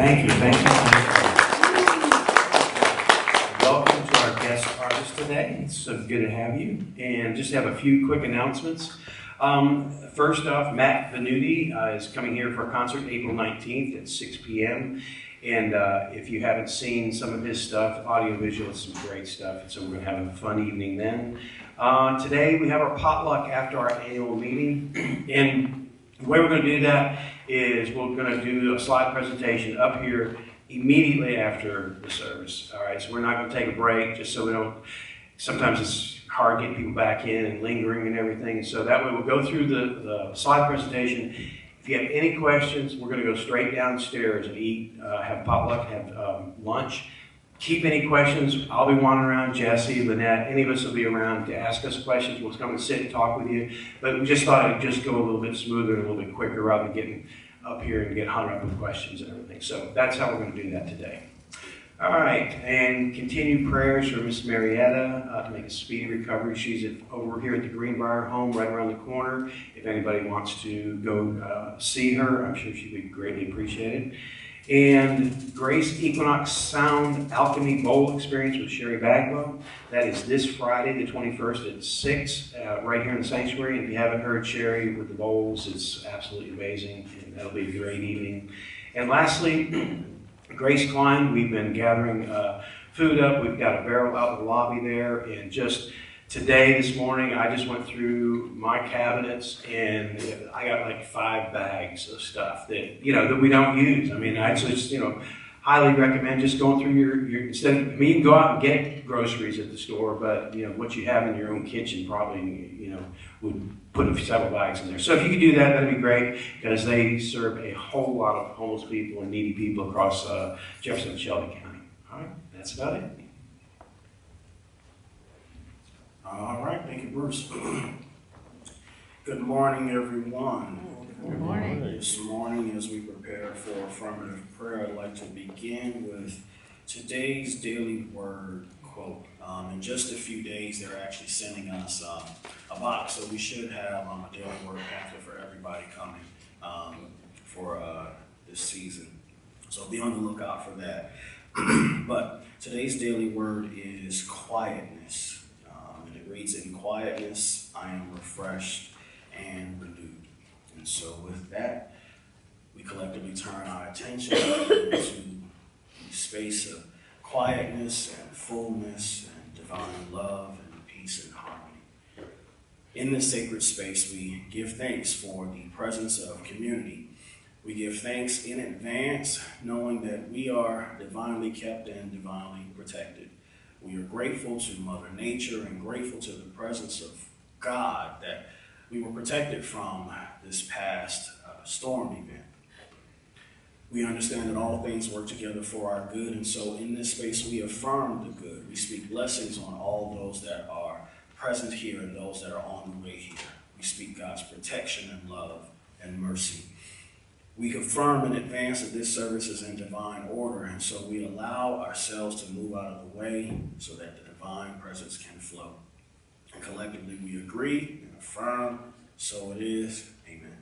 Thank you, thank you. Welcome to our guest artist today. It's so good to have you. And just have a few quick announcements. First off, Matt Venuti is coming here for a concert April 19th at 6 p.m. And if you haven't seen some of his stuff, audiovisual is some great stuff. And so we're going to have a fun evening then. Today we have our potluck after our annual meeting. And the way we're going to do that is we're going to do a slide presentation up here immediately after the service. All right, so we're not going to take a break just so we don't, sometimes it's hard getting people back in and lingering and everything. So that way we'll go through the slide presentation. If you have any questions, we're going to go straight downstairs and eat, have potluck, have lunch. Keep any questions. I'll be wandering around, Jesse, Lynette, any of us will be around to ask us questions. We'll come and sit and talk with you. But we just thought it'd just go a little bit smoother and a little bit quicker rather than getting up here and get hung up with questions and everything. So that's how we're going to do that today. All right, and continued prayers for Miss Marietta to make a speedy recovery. She's over here at the Greenbrier home right around the corner. If anybody wants to go see her, I'm sure she'd be greatly appreciated. And Grace Equinox Sound Alchemy Bowl Experience with Sherry Bagwell. That is this Friday, the 21st at 6, right here in the sanctuary. And if you haven't heard Sherry with the bowls, it's absolutely amazing, and that'll be a great evening. And lastly, Grace Klein, we've been gathering food up. We've got a barrel out in the lobby there, and just today, this morning, I just went through my cabinets and I got like 5 bags of stuff that, that we don't use. I mean, I just, highly recommend just going through your instead of, you can go out and get groceries at the store, but, what you have in your own kitchen probably, would put several bags in there. So if you could do that, that'd be great, because they serve a whole lot of homeless people and needy people across Jefferson and Shelby County. All right, that's about it. All right, thank you, Bruce. Good morning, everyone. Good morning. This morning, as we prepare for affirmative prayer, I'd like to begin with today's daily word quote. In just a few days, they're actually sending us a box, so we should have a daily word pamphlet for everybody coming for this season. So be on the lookout for that. But today's daily word is quietness. It reads, "In quietness, I am refreshed and renewed." And so with that, we collectively turn our attention to the space of quietness and fullness and divine love and peace and harmony. In this sacred space, we give thanks for the presence of community. We give thanks in advance, knowing that we are divinely kept and divinely protected. We are grateful to Mother Nature and grateful to the presence of God that we were protected from this past storm event. We understand that all things work together for our good, and so in this space we affirm the good. We speak blessings on all those that are present here and those that are on the way here. We speak God's protection and love and mercy. We confirm in advance that this service is in divine order, and so we allow ourselves to move out of the way so that the divine presence can flow. And collectively we agree and affirm, so it is. Amen.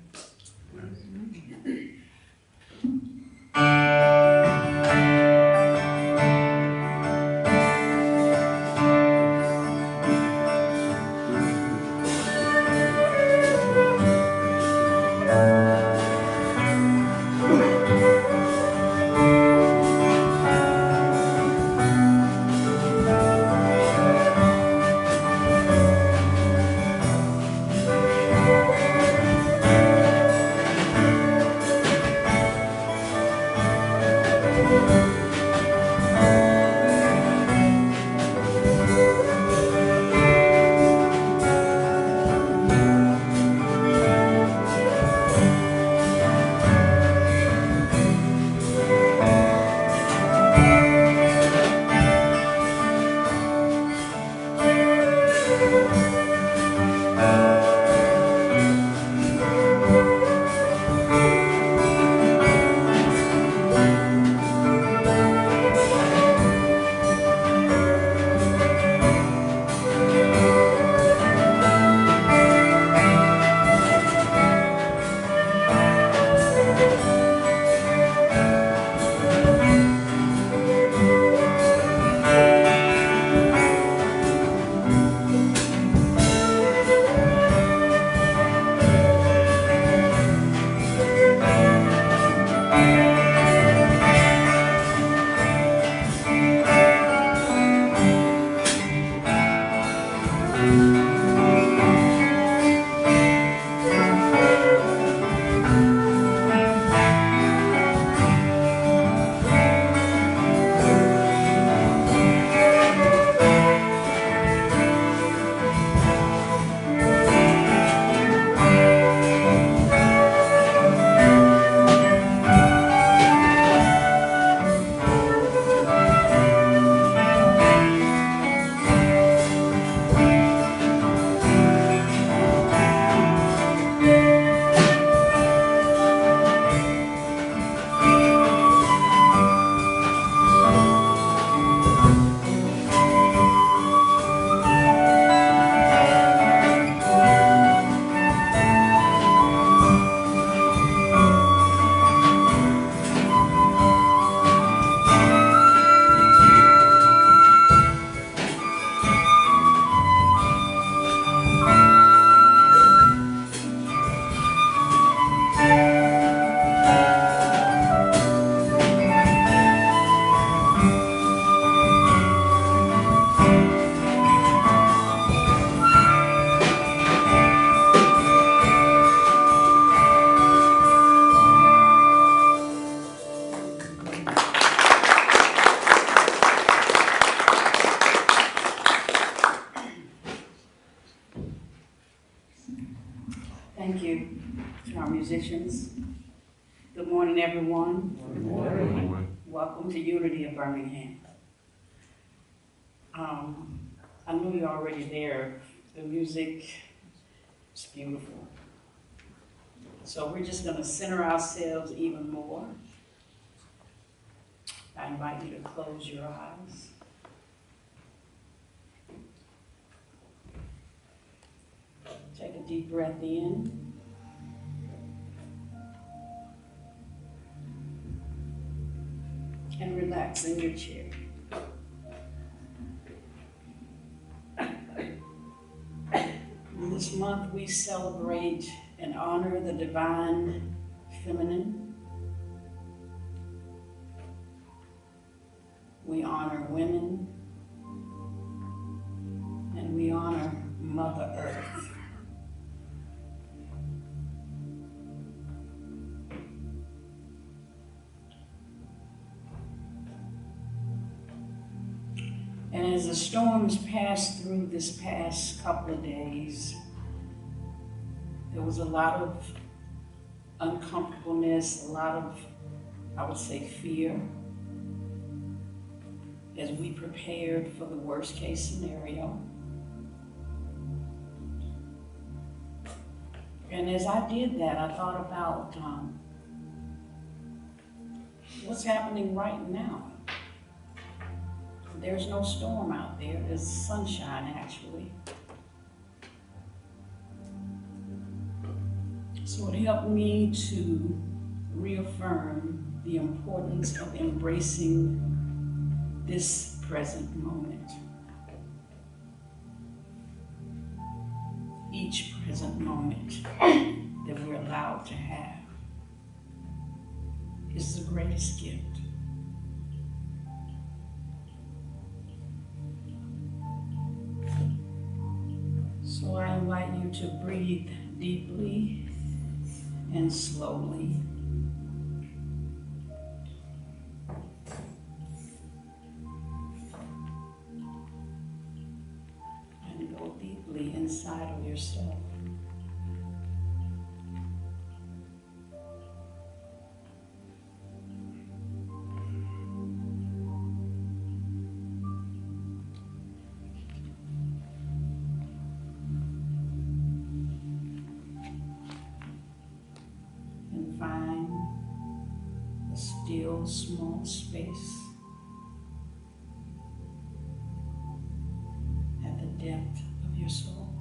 Thank you to our musicians. Good morning, everyone. Good morning. Welcome to Unity of Birmingham. I know you're already there. The music is beautiful. So we're just going to center ourselves even more. I invite you to close your eyes. Take a deep breath in. And relax in your chair. This month we celebrate and honor the divine feminine. We honor women, and we honor Mother Earth. And as the storms passed through this past couple of days, there was a lot of uncomfortableness, a lot of, I would say, fear, as we prepared for the worst case scenario. And as I did that, I thought about what's happening right now. There's no storm out there, there's sunshine actually. So it helped me to reaffirm the importance of embracing this present moment. Each present moment that we're allowed to have is the greatest gift. So I invite you to breathe deeply and slowly. And go deeply inside of yourself. Find a still, small space at the depth of your soul.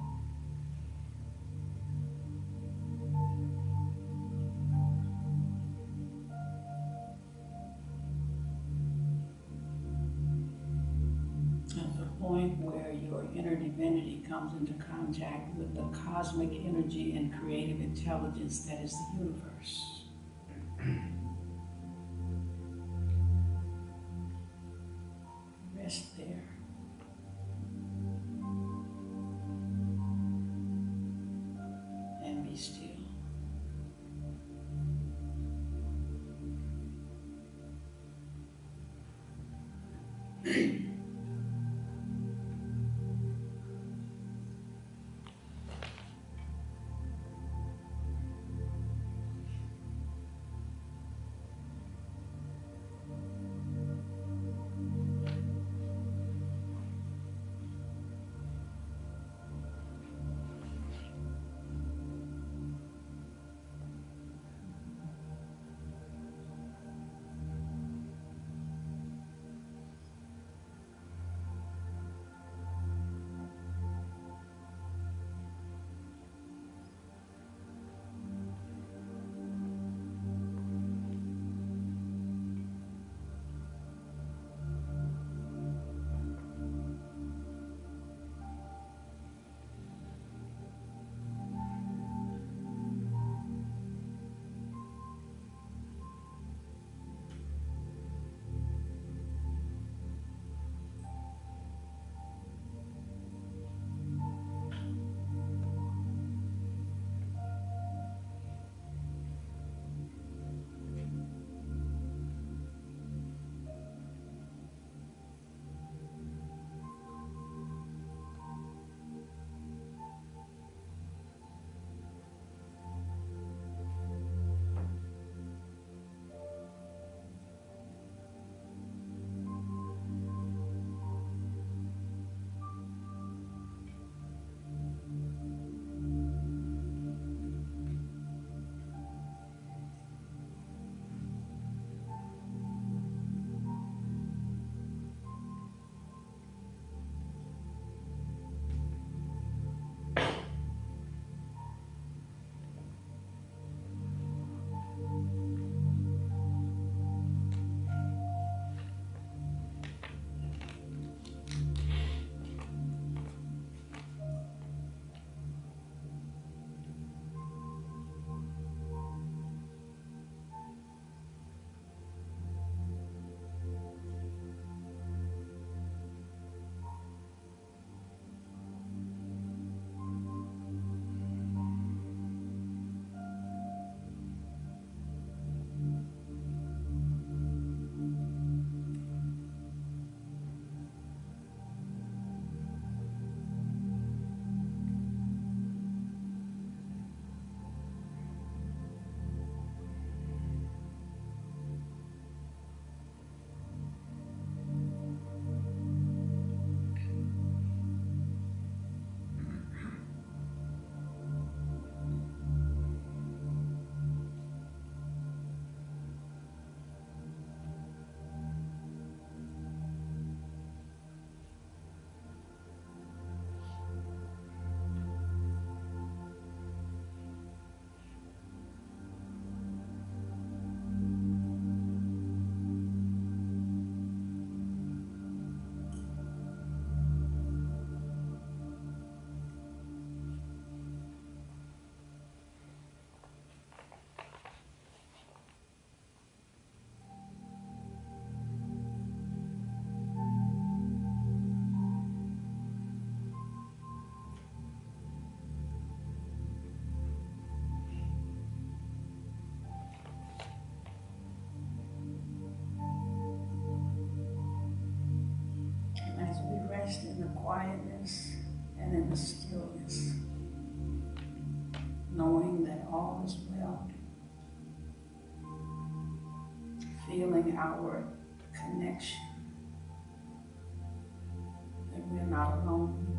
At the point where your inner divinity comes into contact with the cosmic energy and creative intelligence that is the universe. Rest there. And be still. all is well. Feeling our connection, that we're not alone,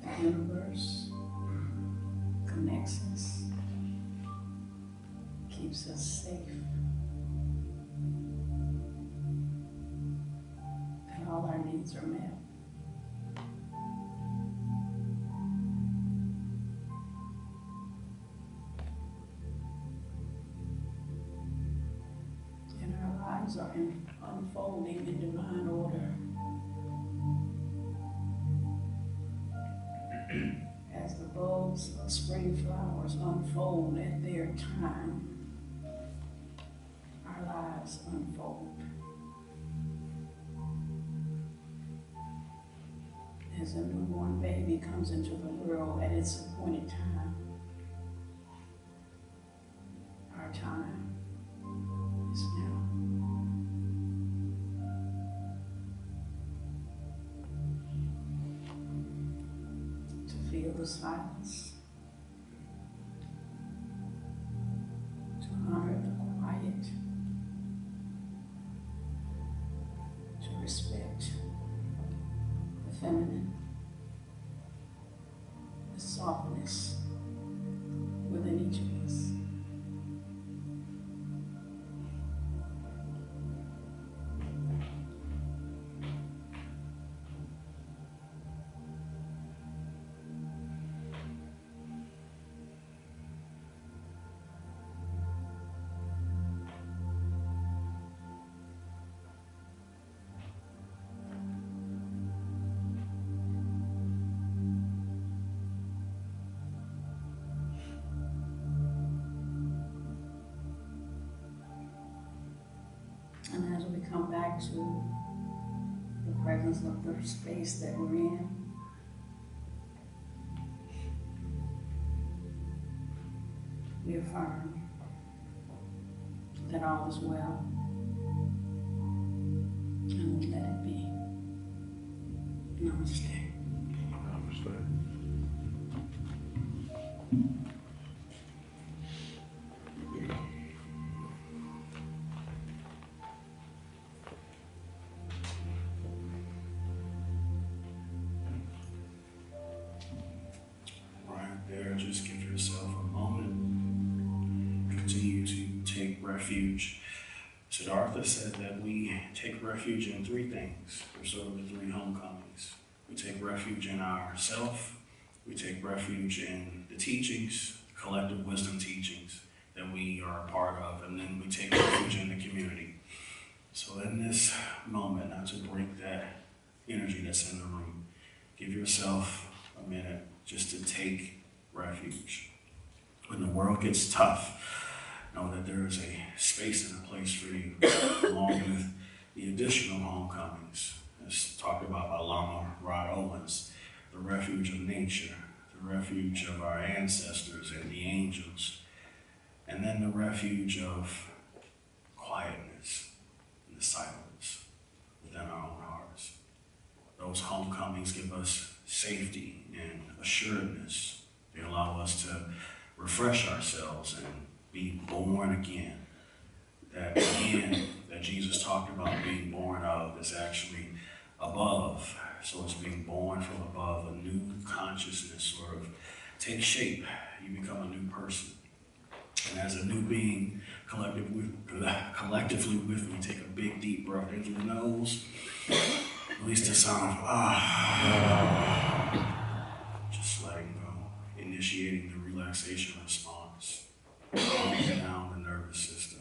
that the universe connects us, keeps us safe, that all our needs are met. And our lives are unfolding in divine order. As the bulbs of spring flowers unfold at their time, our lives unfold. As a newborn baby comes into the world at its appointed time, our time is now. To feel the silence, to honor the quiet, to respect the feminine, the softness within each of us. And as we come back to the presence of the space that we're in, we affirm that all is well, and we let it be. Namaste. Namaste. Right there, just give yourself a moment. Continue to take refuge. Siddhartha said that we take refuge in three things. There's sort of the three homecomings. We take refuge in ourself, we take refuge in the teachings, collective wisdom teachings that we are a part of, and then we take refuge in the community. So in this moment, not to break that energy that's in the room, give yourself a minute just to take refuge. When the world gets tough, know that there is a space and a place for you, along with the additional homecomings, as talked about by Lama Rod Owens, the refuge of nature, the refuge of our ancestors and the angels, and then the refuge of quietness and the silence within our own hearts. Those homecomings give us safety and assuredness. They allow us to refresh ourselves and be born again. That again that Jesus talked about being born of is actually above. So it's being born from above. A new consciousness sort of takes shape. You become a new person. And as a new being, collectively with me, take a big deep breath in through the nose. Release the sound of just letting go, initiating the relaxation response, calming down the nervous system,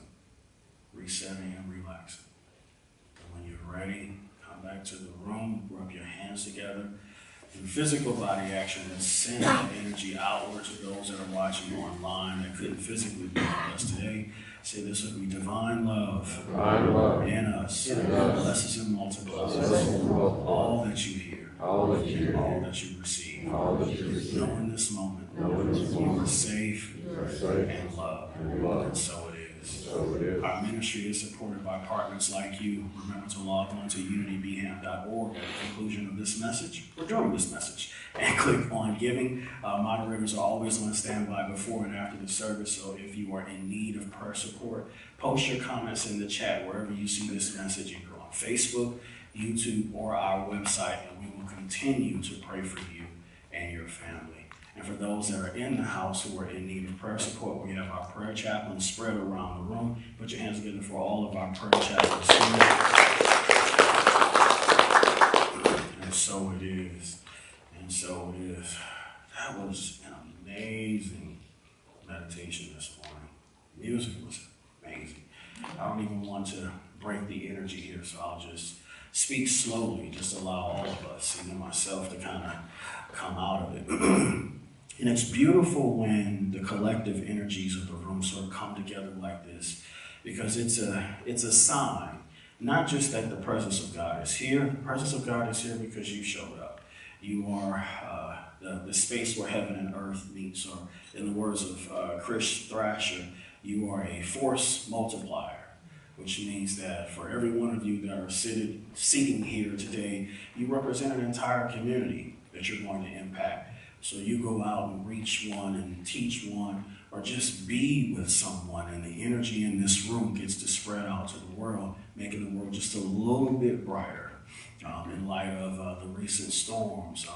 resetting and relaxing. And when you're ready, come back to the room, rub your hands together, do physical body action and send that energy outward to those that are watching online that couldn't physically be with us today. Say this with me: divine love, in us, blesses and multiplies all that you hear, all that you receive. Know in this moment, you are safe and loved, and so it is. Our ministry is supported by partners like you. Remember to log on to unitybham.org at the conclusion of this message, or during this message, and click on giving. Moderators are always on standby before and after the service, so if you are in need of prayer support, post your comments in the chat wherever you see this message, either on Facebook, YouTube, or our website, and we will continue to pray for you and your family. And for those that are in the house who are in need of prayer support, we have our prayer chaplains spread around the room. Put your hands together for all of our prayer chaplains here. And so it is. And so it is. That was an amazing meditation this morning. Music was amazing. I don't even want to break the energy here, so I'll just speak slowly, just allow all of us, even myself, to kind of come out of it. And it's beautiful when the collective energies of the room sort of come together like this, because it's a sign, not just that the presence of God is here. The presence of God is here because you showed up. You are the space where heaven and earth meets, or in the words of Chris Thrasher, you are a force multiplier, which means that for every one of you that are sitting here today, you represent an entire community that you're going to impact. So you go out and reach one and teach one, or just be with someone, and the energy in this room gets to spread out to the world, making the world just a little bit brighter in light of the recent storms,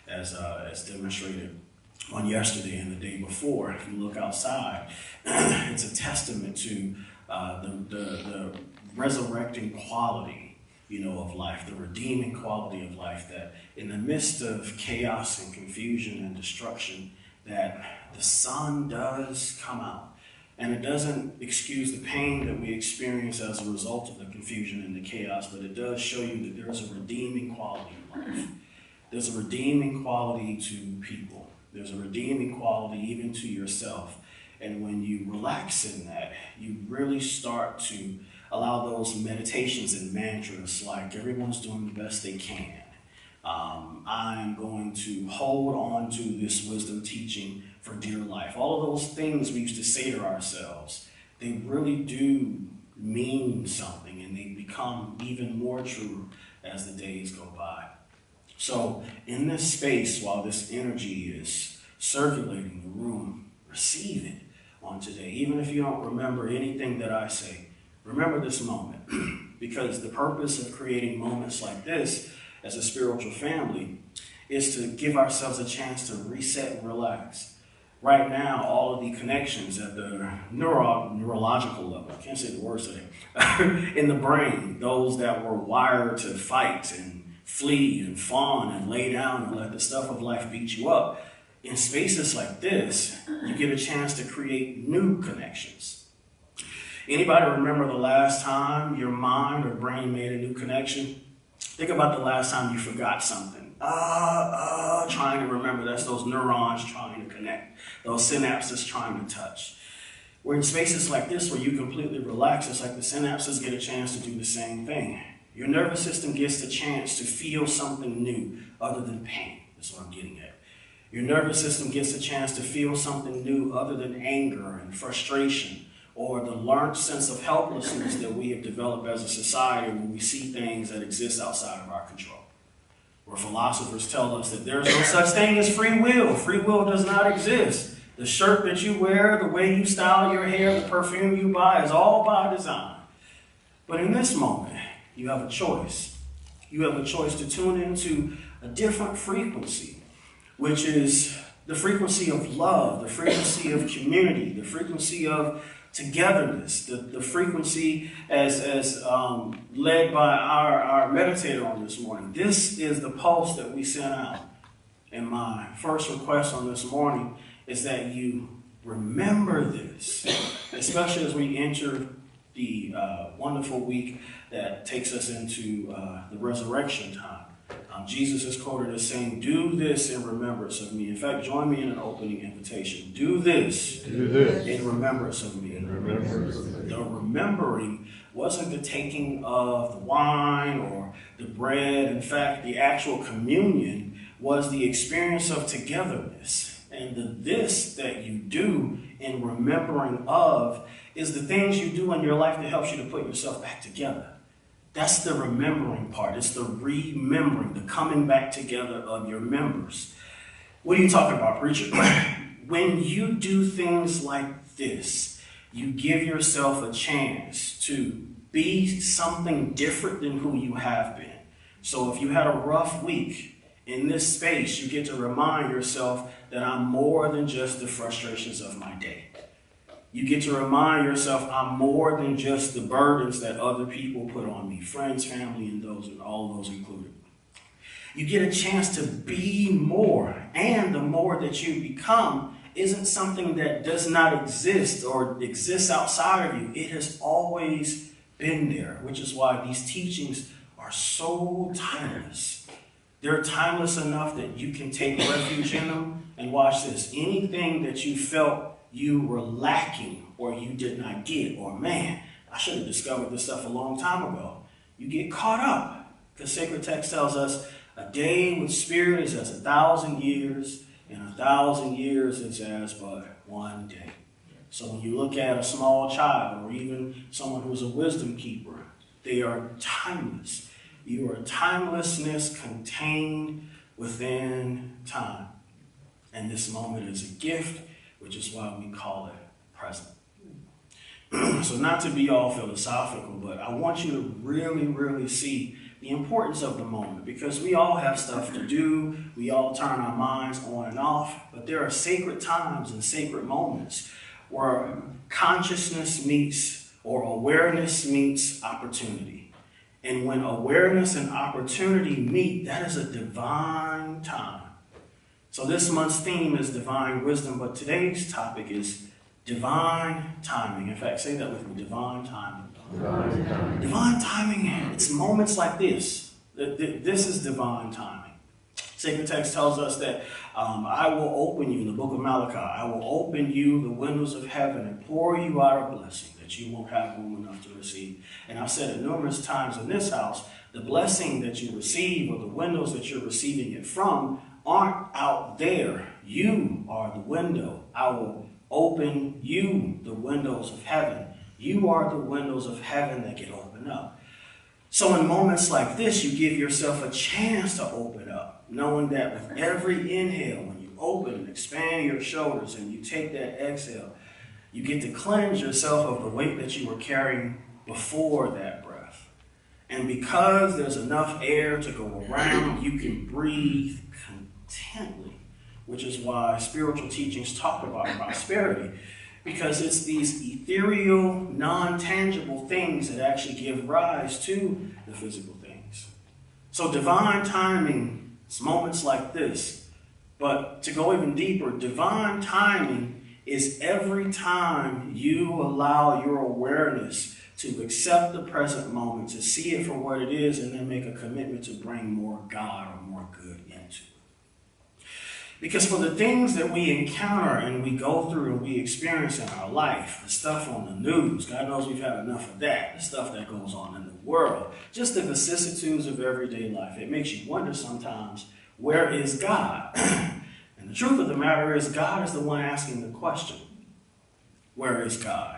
as demonstrated on yesterday and the day before. If you look outside, it's a testament to the resurrecting quality, of life, the redeeming quality of life, that in the midst of chaos and confusion and destruction, that the sun does come out. And it doesn't excuse the pain that we experience as a result of the confusion and the chaos, but it does show you that there's a redeeming quality in life. There's a redeeming quality to people. There's a redeeming quality even to yourself. And when you relax in that, you really start to allow those meditations and mantras like everyone's doing the best they can. I'm going to hold on to this wisdom teaching for dear life. All of those things we used to say to ourselves, they really do mean something, and they become even more true as the days go by. So in this space, while this energy is circulating the room, receive it on today. Even if you don't remember anything that I say, remember this moment, because the purpose of creating moments like this as a spiritual family is to give ourselves a chance to reset and relax. Right now, all of the connections at the neurological level, I can't say the words today, in the brain, those that were wired to fight and flee and fawn and lay down and let the stuff of life beat you up. In spaces like this, you get a chance to create new connections. Anybody remember the last time your mind or brain made a new connection? Think about the last time you forgot something. Trying to remember. That's those neurons trying to connect. Those synapses trying to touch. We're in spaces like this where you completely relax. It's like the synapses get a chance to do the same thing. Your nervous system gets the chance to feel something new other than pain. That's what I'm getting at. Your nervous system gets a chance to feel something new other than anger and frustration, or the learned sense of helplessness that we have developed as a society when we see things that exist outside of our control. Where philosophers tell us that there's no such thing as free will. Free will does not exist. The shirt that you wear, the way you style your hair, the perfume you buy is all by design. But in this moment, you have a choice. You have a choice to tune into a different frequency, which is the frequency of love, the frequency of community, the frequency of togetherness, the frequency as led by our meditator on this morning. This is the pulse that we sent out. And my first request on this morning is that you remember this, especially as we enter the wonderful week that takes us into the resurrection time. Jesus is quoted as saying, "Do this in remembrance of me." In fact, join me in an opening invitation. Do this in remembrance of me. The remembering wasn't the taking of the wine or the bread. In fact, the actual communion was the experience of togetherness. And the this that you do in remembering of is the things you do in your life that helps you to put yourself back together. That's the remembering part. It's the remembering, the coming back together of your members. What are you talking about, preacher? When you do things like this, you give yourself a chance to be something different than who you have been. So if you had a rough week in this space, you get to remind yourself that I'm more than just the frustrations of my day. You get to remind yourself I'm more than just the burdens that other people put on me, friends, family, and all those included. You get a chance to be more, and the more that you become isn't something that does not exist or exists outside of you. It has always been there, which is why these teachings are so timeless. They're timeless enough that you can take refuge in them. And watch this. Anything that you felt you were lacking or you did not get, or man, I should have discovered this stuff a long time ago. You get caught up. The sacred text tells us a day with spirit is as 1,000 years, and 1,000 years is as but one day. So when you look at a small child or even someone who's a wisdom keeper, they are timeless. You are timelessness contained within time. And this moment is a gift, which is why we call it present. So not to be all philosophical, but I want you to really, really see the importance of the moment, because we all have stuff to do. We all turn our minds on and off, but there are sacred times and sacred moments where consciousness meets or awareness meets opportunity. And when awareness and opportunity meet, that is a divine time. So this month's theme is divine wisdom, but today's topic is divine timing. In fact, say that with me, divine timing. Divine timing. Divine timing, it's moments like this. This is divine timing. Sacred text tells us that I will open you, in the book of Malachi, I will open you the windows of heaven and pour you out a blessing that you won't have room enough to receive. And I've said it numerous times in this house, the blessing that you receive or the windows that you're receiving it from aren't out there. You are the window. I will open you the windows of heaven. You are the windows of heaven that get opened up. So in moments like this, you give yourself a chance to open up, knowing that with every inhale, when you open and expand your shoulders and you take that exhale, you get to cleanse yourself of the weight that you were carrying before that breath. And because there's enough air to go around, you can breathe contently, which is why spiritual teachings talk about prosperity, because it's these ethereal, non-tangible things that actually give rise to the physical things. So divine timing is moments like this. But to go even deeper, divine timing is every time you allow your awareness to accept the present moment, to see it for what it is, and then make a commitment to bring more God or more good into it. Because for the things that we encounter and we go through and we experience in our life, the stuff on the news, God knows we've had enough of that, the stuff that goes on in the world, just the vicissitudes of everyday life, it makes you wonder sometimes, where is God? And the truth of the matter is, God is the one asking the question, where is God?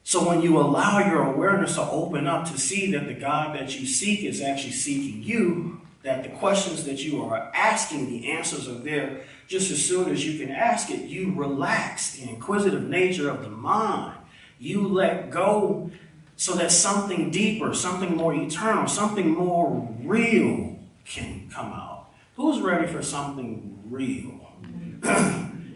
So when you allow your awareness to open up to see that the God that you seek is actually seeking you, that the questions that you are asking, the answers are there just as soon as you can ask it, you relax the inquisitive nature of the mind. You let go so that something deeper, something more eternal, something more real can come out. Who's ready for something real?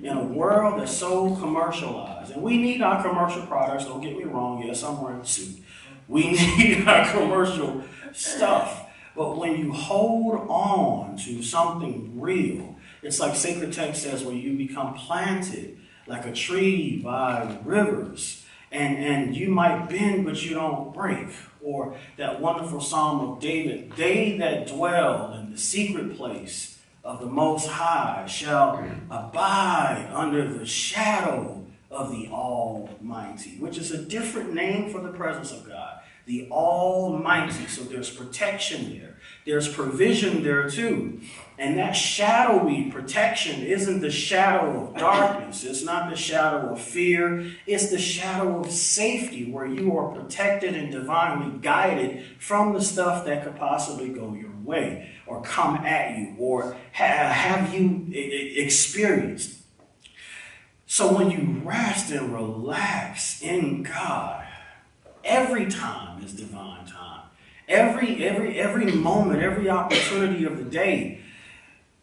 In a world that's so commercialized, and we need our commercial products, don't get me wrong, yes, I'm wearing a suit. We need our commercial stuff. But when you hold on to something real, it's like sacred text says, where you become planted like a tree by rivers, and you might bend, but you don't break. Or that wonderful Psalm of David, they that dwell in the secret place of the Most High shall abide under the shadow of the Almighty, which is a different name for the presence of God. The Almighty. So there's protection there. there's provision there too. And that shadowy protection isn't the shadow of darkness. It's not the shadow of fear. It's the shadow of safety where you are protected and divinely guided from the stuff that could possibly go your way or come at you or have you experienced. So when you rest and relax in God, every time is divine time. Every moment, every opportunity of the day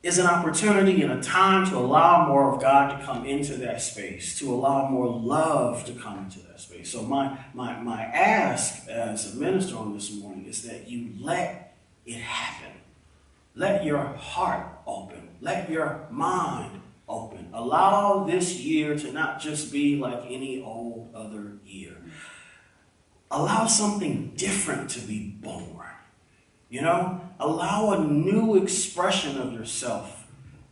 is an opportunity and a time to allow more of God to come into that space, to allow more love to come into that space. So my ask as a minister on this morning is that you let it happen. Let your heart open. Let your mind open. Allow this year to not just be like any old other year. Allow something different to be born. You know, allow a new expression of yourself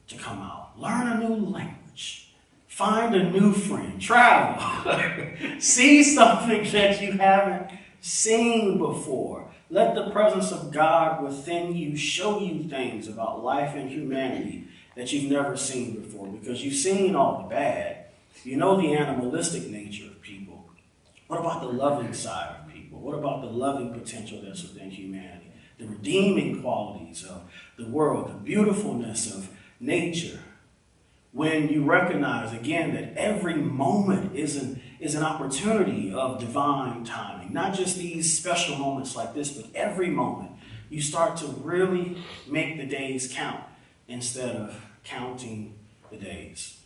to come out. Learn a new language. Find a new friend. Travel. See something that you haven't seen before. Let the presence of God within you show you things about life and humanity that you've never seen before, because you've seen all the bad. You know the animalistic nature of people. What about the loving side of people? What about the loving potential that's within humanity? The redeeming qualities of the world, the beautifulness of nature. When you recognize, again, that every moment is an opportunity of divine timing. Not just these special moments like this, but every moment. You start to really make the days count instead of counting the days.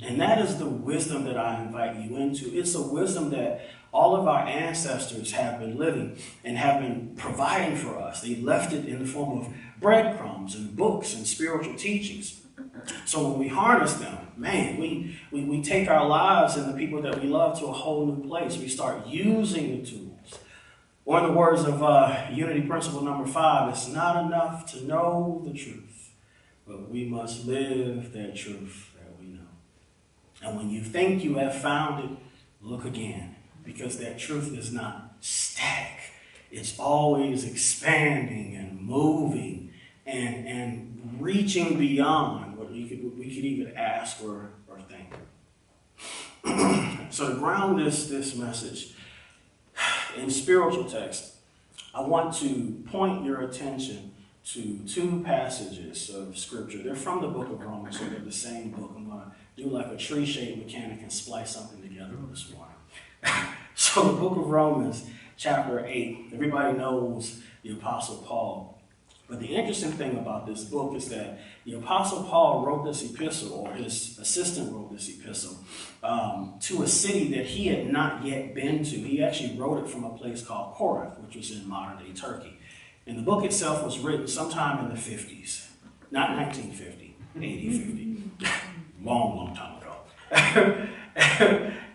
And that is the wisdom that I invite you into. It's a wisdom that all of our ancestors have been living and have been providing for us. They left it in the form of breadcrumbs and books and spiritual teachings. So when we harness them, man, we take our lives and the people that we love to a whole new place. We start using the tools. Or in the words of Unity Principle number 5, it's not enough to know the truth, but we must live that truth that we know. And when you think you have found it, look again, because that truth is not static. It's always expanding and moving and reaching beyond what we could even ask or think. So to ground this message in spiritual text, I want to point your attention to two passages of Scripture. They're from the book of Romans, so they're the same book. I'm going to do like a tree-shaped mechanic and splice something together this morning. So the book of Romans, chapter 8, everybody knows the Apostle Paul. But the interesting thing about this book is that the Apostle Paul wrote this epistle, or his assistant wrote this epistle, to a city that he had not yet been to. He actually wrote it from a place called Corinth, which was in modern-day Turkey. And the book itself was written sometime in the 50s, not 1950, 80, 50, long time ago.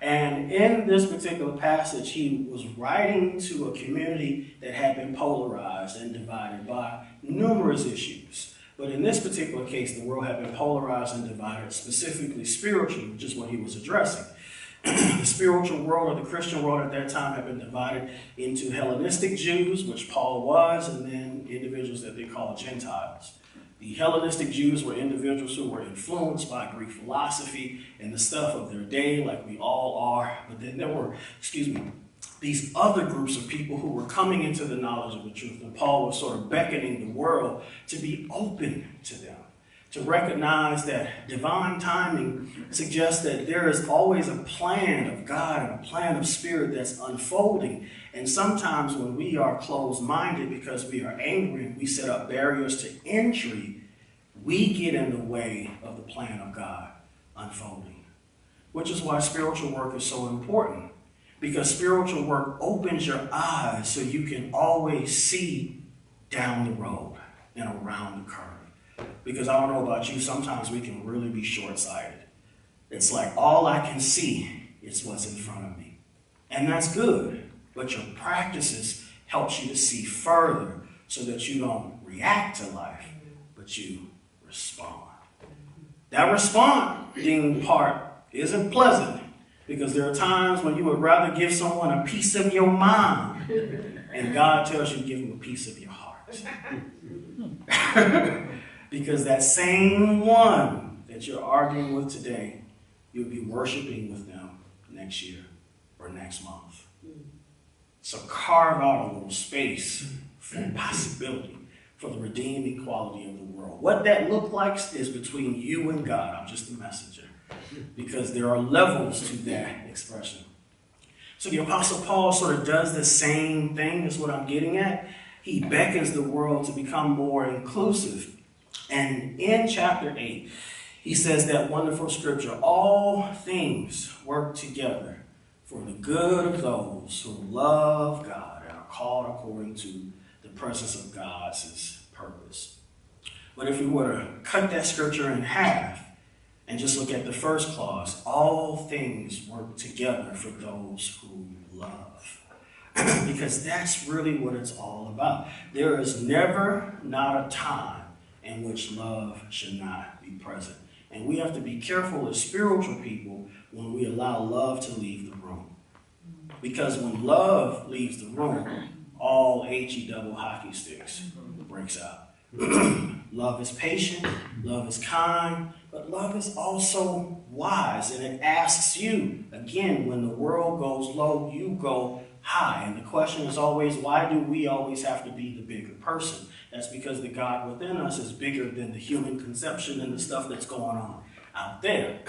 And in this particular passage, he was writing to a community that had been polarized and divided by numerous issues. But in this particular case, the world had been polarized and divided, specifically spiritually, which is what he was addressing. The spiritual world, or the Christian world at that time, had been divided into Hellenistic Jews, which Paul was, and then individuals that they call Gentiles. The Hellenistic Jews were individuals who were influenced by Greek philosophy and the stuff of their day, like we all are. But then there were, these other groups of people who were coming into the knowledge of the truth. And Paul was sort of beckoning the world to be open to them, to recognize that divine timing suggests that there is always a plan of God and a plan of spirit that's unfolding. And sometimes when we are closed-minded because we are angry and we set up barriers to entry, we get in the way of the plan of God unfolding. Which is why spiritual work is so important. Because spiritual work opens your eyes so you can always see down the road and around the curve. Because I don't know about you, sometimes we can really be short-sighted. It's like all I can see is what's in front of me. And that's good. But your practices helps you to see further so that you don't react to life, but you respond. That responding part isn't pleasant because there are times when you would rather give someone a piece of your mind and God tells you to give them a piece of your heart. Because that same one that you're arguing with today, you'll be worshiping with them next year or next month. So carve out a little space for possibility, for the redeeming quality of the world. What that looks like is between you and God. I'm just a messenger. Because there are levels to that expression. So the Apostle Paul sort of does the same thing, is what I'm getting at. He beckons the world to become more inclusive. And in chapter 8, he says that wonderful scripture, all things work together for the good of those who love God and are called according to the presence of God's purpose. But if we were to cut that scripture in half and just look at the first clause, all things work together for those who love. Because that's really what it's all about. There is never not a time in which love should not be present. And we have to be careful as spiritual people when we allow love to leave the room. Because when love leaves the room, all H-E double hockey sticks breaks out. Love is patient, love is kind, but love is also wise. And it asks you, again, when the world goes low, you go high. And the question is always, why do we always have to be the bigger person? That's because the God within us is bigger than the human conception and the stuff that's going on out there.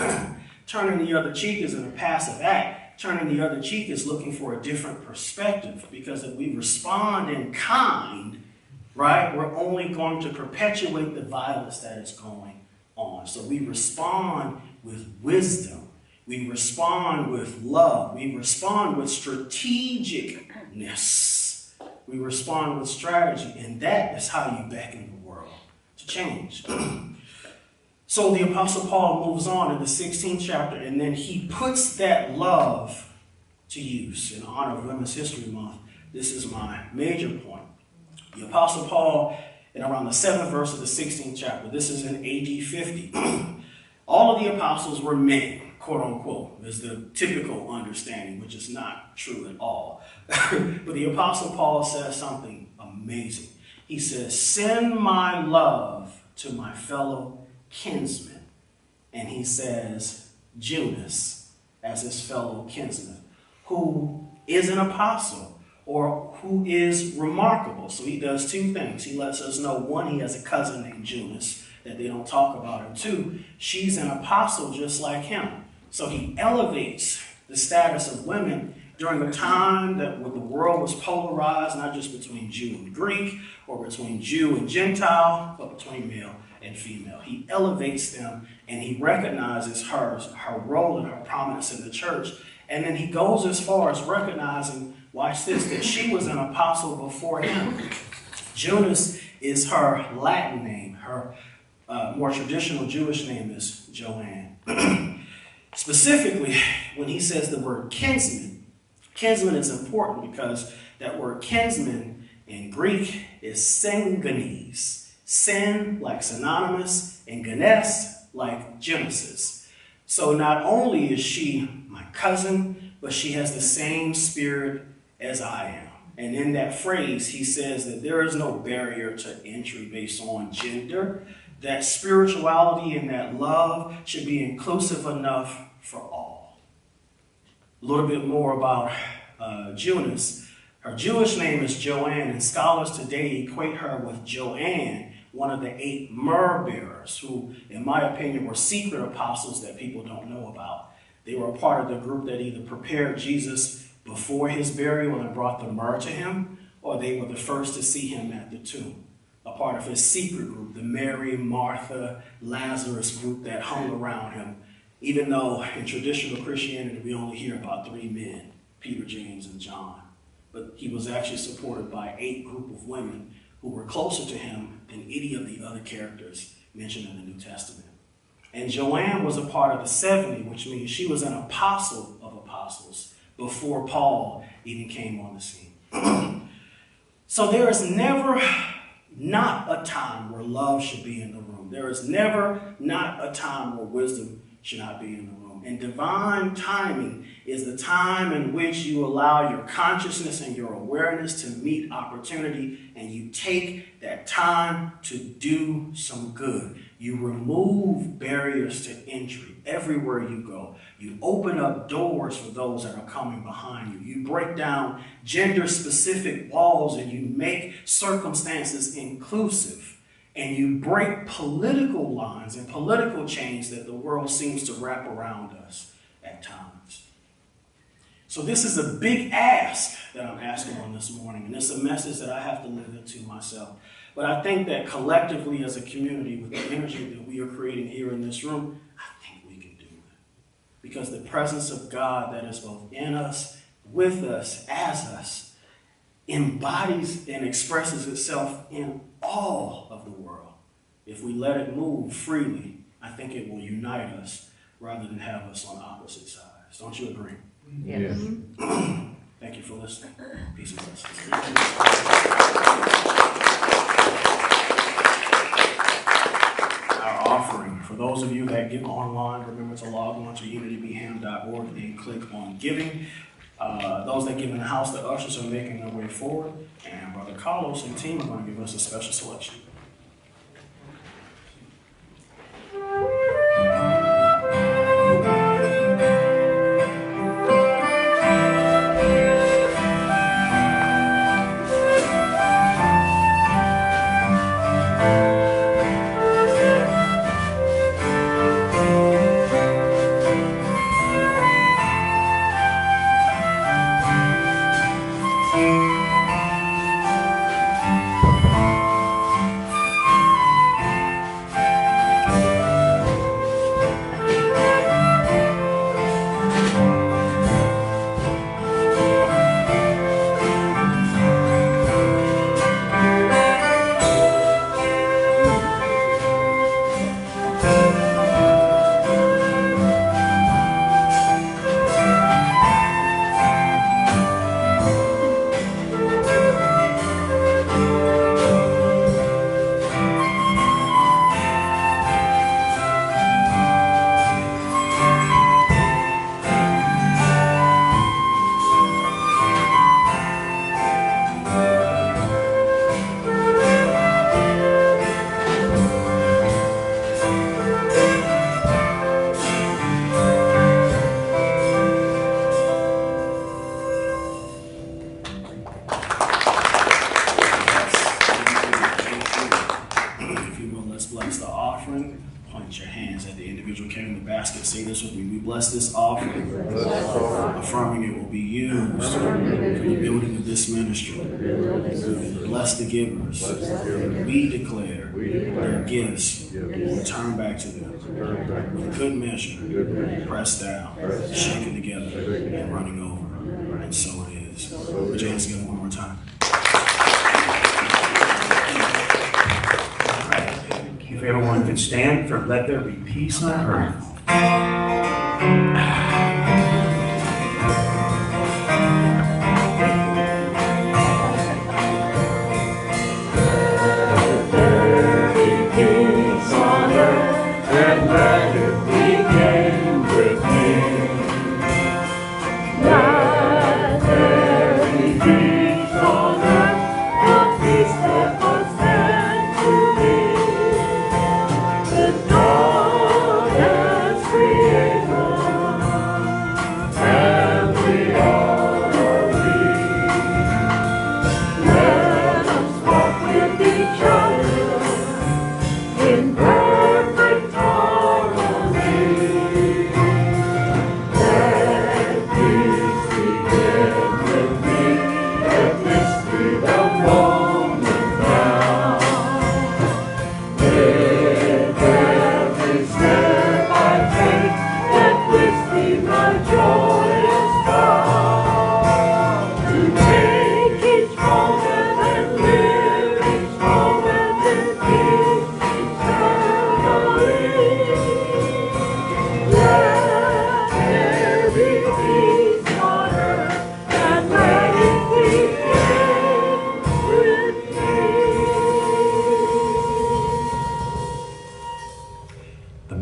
Turning the other cheek isn't a passive act. Turning the other cheek is looking for a different perspective. Because if we respond in kind, right, we're only going to perpetuate the violence that is going on. So we respond with wisdom. We respond with love. We respond with strategicness. We respond with strategy. And that is how you beckon the world to change. So the Apostle Paul moves on in the 16th chapter, and then he puts that love to use. In honor of Women's History Month, this is my major point. The Apostle Paul, in around the 7th verse of the 16th chapter, this is in AD 50, all of the apostles were men, quote unquote, is the typical understanding, which is not true at all. But the Apostle Paul says something amazing. He says, send my love to my fellow kinsmen. And he says, Judas as his fellow kinsman, who is an apostle or who is remarkable. So he does two things. He lets us know, one, he has a cousin named Judas that they don't talk about, and two, she's an apostle just like him. So he elevates the status of women during a time that when the world was polarized, not just between Jew and Greek or between Jew and Gentile, but between male and female. He elevates them and he recognizes her role and her prominence in the church. And then he goes as far as recognizing, watch this, that she was an apostle before him. Judas is her Latin name. Her more traditional Jewish name is Joanne. Specifically, when he says the word kinsman, kinsman is important because that word kinsman in Greek is syngenes. Sin, like synonymous, and genes, like Genesis. So not only is she my cousin, but she has the same spirit as I am. And in that phrase, he says that there is no barrier to entry based on gender, that spirituality and that love should be inclusive enough for all. A little bit more about Judas. Her Jewish name is Joanne, and scholars today equate her with Joanne, one of the 8 myrrh bearers, who, in my opinion, were secret apostles that people don't know about. They were a part of the group that either prepared Jesus before his burial and brought the myrrh to him, or they were the first to see him at the tomb. A part of his secret group, the Mary, Martha, Lazarus group that hung around him, even though in traditional Christianity we only hear about 3 men, Peter, James, and John. But he was actually supported by 8 group of women who were closer to him than any of the other characters mentioned in the New Testament. And Joanne was a part of the 70, which means she was an apostle of apostles before Paul even came on the scene. So there is never not a time where love should be in the room. There is never not a time where wisdom should not be in the room. And divine timing is the time in which you allow your consciousness and your awareness to meet opportunity, and you take that time to do some good. You remove barriers to entry everywhere you go. You open up doors for those that are coming behind you. You break down gender-specific walls, and you make circumstances inclusive. And you break political lines and political chains that the world seems to wrap around us at times. So this is a big ask that I'm asking on this morning, and it's a message that I have to live into myself. But I think that collectively as a community, with the energy that we are creating here in this room, I think we can do it. Because the presence of God that is both in us, with us, as us, embodies and expresses itself in all of the world. If we let it move freely, I think it will unite us rather than have us on opposite sides. Don't you agree? Yes. Thank you for listening. Peace and blessings. Our offering, for those of you that give online, remember to log on to unitybham.org and click on giving. Those that give in the house, the ushers are making their way forward, and Brother Carlos and team are going to give us a special selection. Bless this offering, affirming it will be used for the building of this ministry. Bless the givers. We declare their gifts will return back to them with good measure, pressed down, shaken together, and running over. And so it is. Put your hands together one more time. If everyone could stand for "Let There Be Peace on Earth."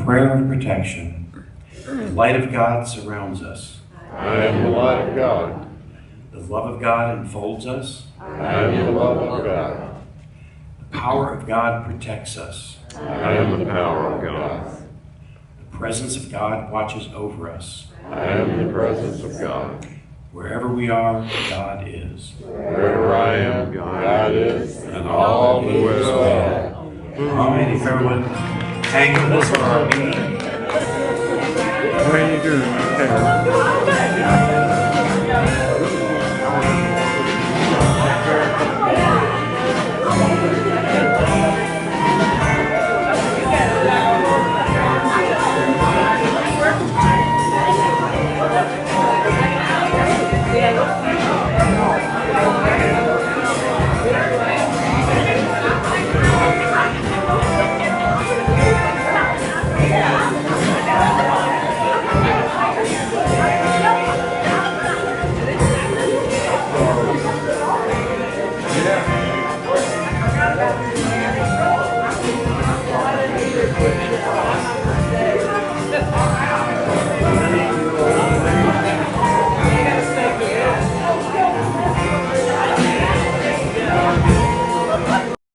Prayer of protection. The light of God surrounds us. I am the light of God. The love of God enfolds us. I am the love of God. The power of God protects us. I am the power of God. The presence of God watches over us. I am the presence of God. Wherever we are, God is. Wherever I am, God is, and all who is well. All right, if everyone hang with us for our meeting.